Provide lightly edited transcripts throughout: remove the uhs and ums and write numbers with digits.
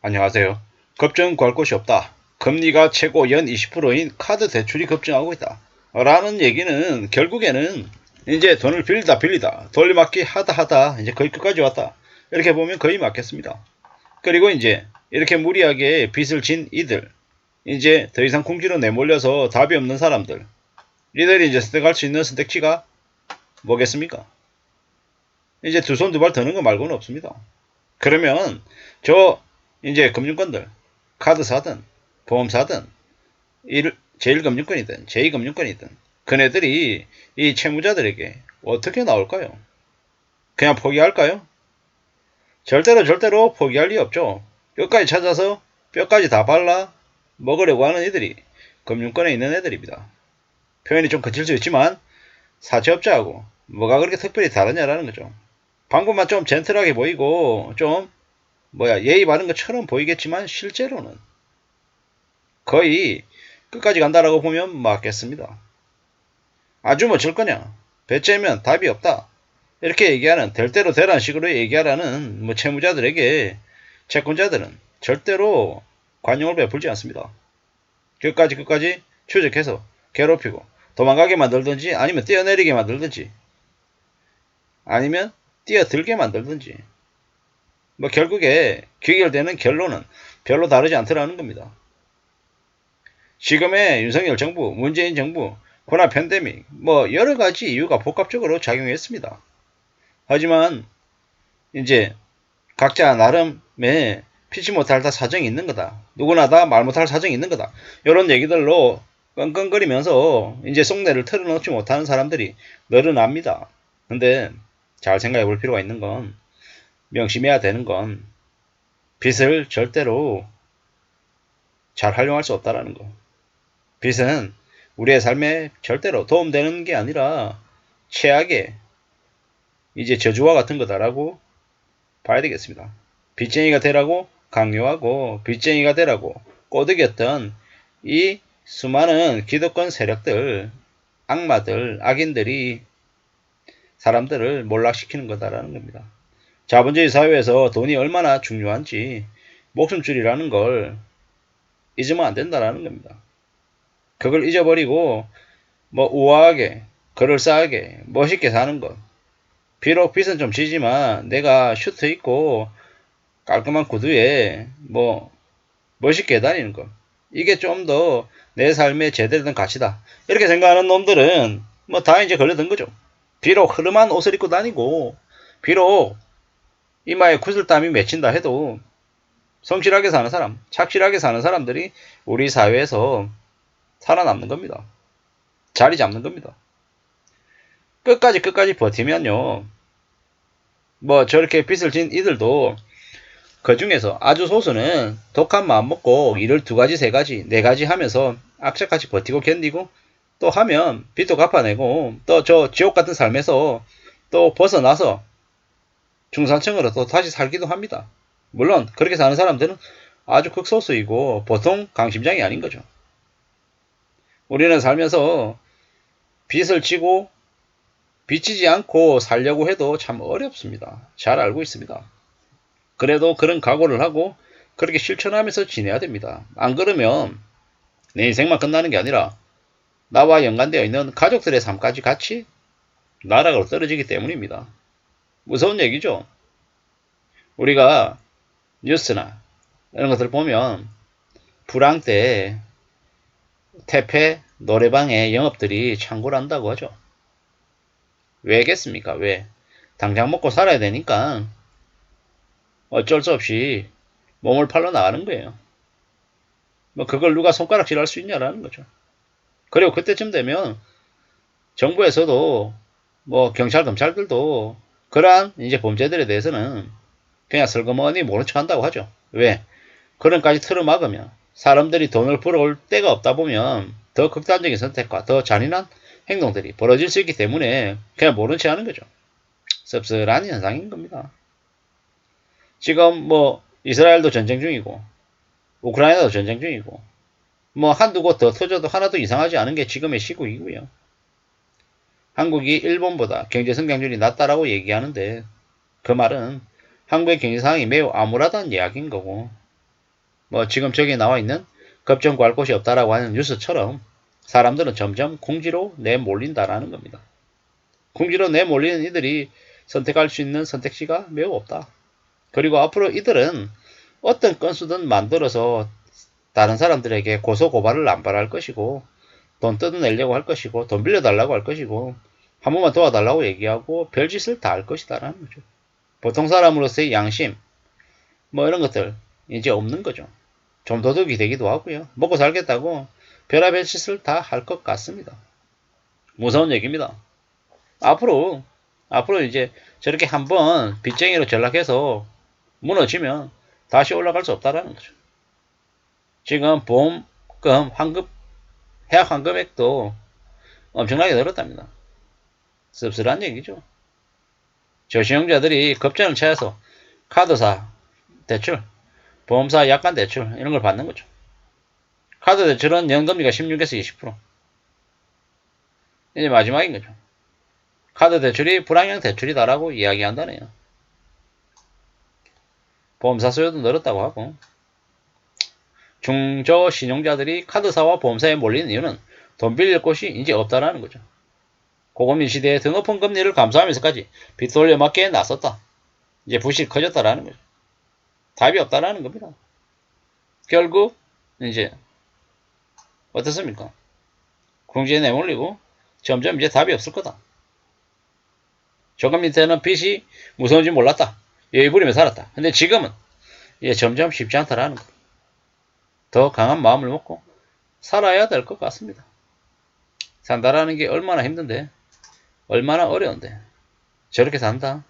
안녕하세요. 걱정 구할 곳이 없다. 금리가 최고 연 20%인 카드 대출이 급증하고 있다. 라는 얘기는 결국에는 이제 돈을 빌리다 돌려막기 하다 이제 거의 끝까지 왔다. 이렇게 보면 거의 맞겠습니다. 그리고 이제 이렇게 무리하게 빚을 진 이들, 이제 더 이상 궁지로 내몰려서 답이 없는 사람들, 이들이 이제 선택할 수 있는 선택지가 뭐겠습니까? 이제 두 손 두 발 드는 거 말고는 없습니다. 그러면 저 이제 금융권들, 카드사든 보험사든 제1금융권이든 제2금융권이든 그네들이 이 채무자들에게 어떻게 나올까요? 그냥 포기할까요? 절대로 포기할 리 없죠. 끝까지 찾아서 뼈까지 다 발라 먹으려고 하는 애들이 금융권에 있는 애들입니다. 표현이 좀 거칠 수 있지만 사채업자하고 뭐가 그렇게 특별히 다르냐라는 거죠. 방금만 좀 젠틀하게 보이고 좀 예의 바른 것처럼 보이겠지만 실제로는 거의 끝까지 간다라고 보면 맞겠습니다. 아주 뭐 질 거냐? 배째면 답이 없다. 이렇게 얘기하는 될 대로 되라는 식으로 얘기하라는 채무자들에게 채권자들은 절대로 관용을 베풀지 않습니다. 끝까지 추적해서 괴롭히고 도망가게 만들든지 아니면 뛰어내리게 만들든지 아니면 뛰어들게 만들든지 결국에 귀결되는 결론은 별로 다르지 않더라는 겁니다. 지금의 윤석열 정부, 문재인 정부, 코로나 팬데믹, 여러 가지 이유가 복합적으로 작용했습니다. 하지만 이제 각자 나름의 피치 못할 다 사정이 있는 거다. 누구나 다 말 못할 사정이 있는 거다. 이런 얘기들로 끙끙거리면서 이제 속내를 털어놓지 못하는 사람들이 늘어납니다. 근데 잘 생각해 볼 필요가 있는 건 명심해야 되는 건 빚을 절대로 잘 활용할 수 없다라는 거. 빚은 우리의 삶에 절대로 도움되는 게 아니라 최악의 이제 저주와 같은 거다라고 봐야 되겠습니다. 빚쟁이가 되라고 강요하고 빚쟁이가 되라고 꼬드겼던 이 수많은 기득권 세력들, 악마들, 악인들이 사람들을 몰락시키는 거다라는 겁니다. 자본주의 사회에서 돈이 얼마나 중요한지 목숨줄이라는 걸 잊으면 안 된다라는 겁니다. 그걸 잊어버리고 우아하게, 그럴싸하게, 멋있게 사는 것. 비록 빚은 좀 지지만 내가 슈트 입고 깔끔한 구두에 멋있게 다니는 것. 이게 좀 더 내 삶에 제대로 된 가치다. 이렇게 생각하는 놈들은 다 이제 걸려든 거죠. 비록 흐름한 옷을 입고 다니고 비록 이마에 구슬땀이 맺힌다 해도 성실하게 사는 사람, 착실하게 사는 사람들이 우리 사회에서 살아남는 겁니다. 자리 잡는 겁니다. 끝까지 버티면요. 저렇게 빚을 진 이들도 그 중에서 아주 소수는 독한 마음 먹고 일을 2가지, 3가지, 4가지 하면서 악착같이 버티고 견디고 또 하면 빚도 갚아내고 또 저 지옥 같은 삶에서 또 벗어나서 중산층으로 또 다시 살기도 합니다. 물론 그렇게 사는 사람들은 아주 극소수이고 보통 강심장이 아닌 거죠. 우리는 살면서 빚을 지고 빚지지 않고 살려고 해도 참 어렵습니다. 잘 알고 있습니다. 그래도 그런 각오를 하고 그렇게 실천하면서 지내야 됩니다. 안 그러면 내 인생만 끝나는 게 아니라 나와 연관되어 있는 가족들의 삶까지 같이 나락으로 떨어지기 때문입니다. 무서운 얘기죠. 우리가 뉴스나 이런 것들 보면 불황 때 태페 노래방의 영업들이 창궐 한다고 하죠. 왜겠습니까? 왜? 당장 먹고 살아야 되니까 어쩔 수 없이 몸을 팔러 나가는 거예요. 그걸 누가 손가락질 할 수 있냐라는 거죠. 그리고 그때쯤 되면 정부에서도 경찰, 검찰들도 그러한 이제 범죄들에 대해서는 그냥 슬그머니 모른 척 한다고 하죠. 왜? 그런까지 틀어막으면 사람들이 돈을 벌어올 데가 없다 보면 더 극단적인 선택과 더 잔인한 행동들이 벌어질 수 있기 때문에 그냥 모른 척 하는 거죠. 씁쓸한 현상인 겁니다. 지금 이스라엘도 전쟁 중이고 우크라이나도 전쟁 중이고 한두 곳 더 터져도 하나도 이상하지 않은 게 지금의 시국이고요. 한국이 일본보다 경제 성장률이 낮다라고 얘기하는데 그 말은 한국의 경제 상황이 매우 암울하다는 이야기인 거고 뭐 지금 저기 나와 있는 급정 구할 곳이 없다라고 하는 뉴스처럼 사람들은 점점 궁지로 내몰린다라는 겁니다. 궁지로 내몰리는 이들이 선택할 수 있는 선택지가 매우 없다. 그리고 앞으로 이들은 어떤 건수든 만들어서 다른 사람들에게 고소고발을 남발할 것이고 돈 뜯어내려고 할 것이고 돈 빌려달라고 할 것이고 한 번만 도와달라고 얘기하고 별짓을 다 할 것이다라는 거죠. 보통 사람으로서의 양심 뭐 이런 것들 이제 없는 거죠. 좀 도둑이 되기도 하고요. 먹고 살겠다고 별의별 짓을 다 할 것 같습니다. 무서운 얘기입니다. 앞으로 이제 저렇게 한번 빚쟁이로 전락해서 무너지면 다시 올라갈 수 없다라는 거죠. 지금 보험금 환급 해약 환급액도 엄청나게 늘었답니다. 씁쓸한 얘기죠. 저신용자들이 급전을 찾아서 카드사 대출, 보험사 약관 대출 이런 걸 받는 거죠. 카드 대출은 연금리가 16에서 20%. 이제 마지막인 거죠. 카드 대출이 불황형 대출이다라고 이야기한다네요. 보험사 수요도 늘었다고 하고 중저신용자들이 카드사와 보험사에 몰리는 이유는 돈 빌릴 곳이 이제 없다라는 거죠. 고금리 시대에 더 높은 금리를 감수하면서까지 빚 돌려막기에 나섰다. 이제 부실이 커졌다라는 거죠. 답이 없다라는 겁니다. 결국 이제 어떻습니까? 궁지에 내몰리고 점점 이제 답이 없을 거다. 조금 밑에는 빚이 무서운지 몰랐다. 여유 부리며 살았다. 근데 지금은 이제 점점 쉽지 않다라는 거. 더 강한 마음을 먹고 살아야 될 것 같습니다. 산다라는 게 얼마나 힘든데, 얼마나 어려운데 저렇게 산다?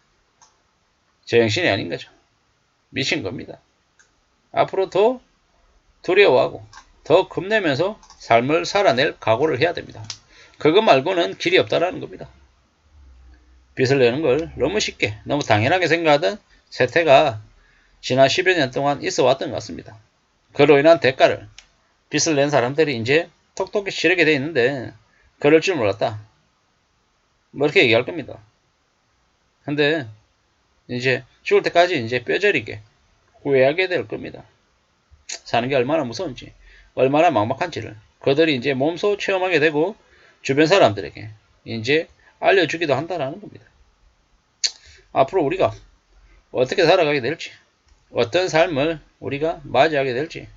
제정신이 아닌 거죠. 미친 겁니다. 앞으로 더 두려워하고 더 겁내면서 삶을 살아낼 각오를 해야 됩니다. 그거 말고는 길이 없다라는 겁니다. 빚을 내는 걸 너무 쉽게, 너무 당연하게 생각하던 세태가 지난 10여 년 동안 있어 왔던 것 같습니다. 그로 인한 대가를 빚을 낸 사람들이 이제 톡톡히 치르게 돼 있는데 그럴 줄 몰랐다. 뭐 이렇게 얘기할 겁니다. 근데 이제 죽을 때까지 이제 뼈저리게 후회하게 될 겁니다. 사는 게 얼마나 무서운지, 얼마나 막막한지를 그들이 이제 몸소 체험하게 되고 주변 사람들에게 이제 알려주기도 한다라는 겁니다. 앞으로 우리가 어떻게 살아가게 될지, 어떤 삶을 우리가 맞이하게 될지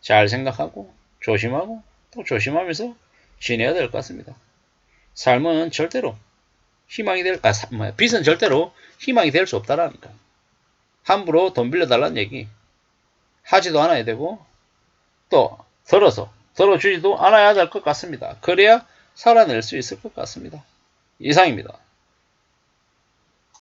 잘 생각하고 조심하고 또 조심하면서 지내야 될 것 같습니다. 삶은 절대로 빚은 절대로 희망이 될 수 없다라니까. 함부로 돈 빌려달라는 얘기 하지도 않아야 되고 또 들어주지도 않아야 될 것 같습니다. 그래야 살아낼 수 있을 것 같습니다. 이상입니다.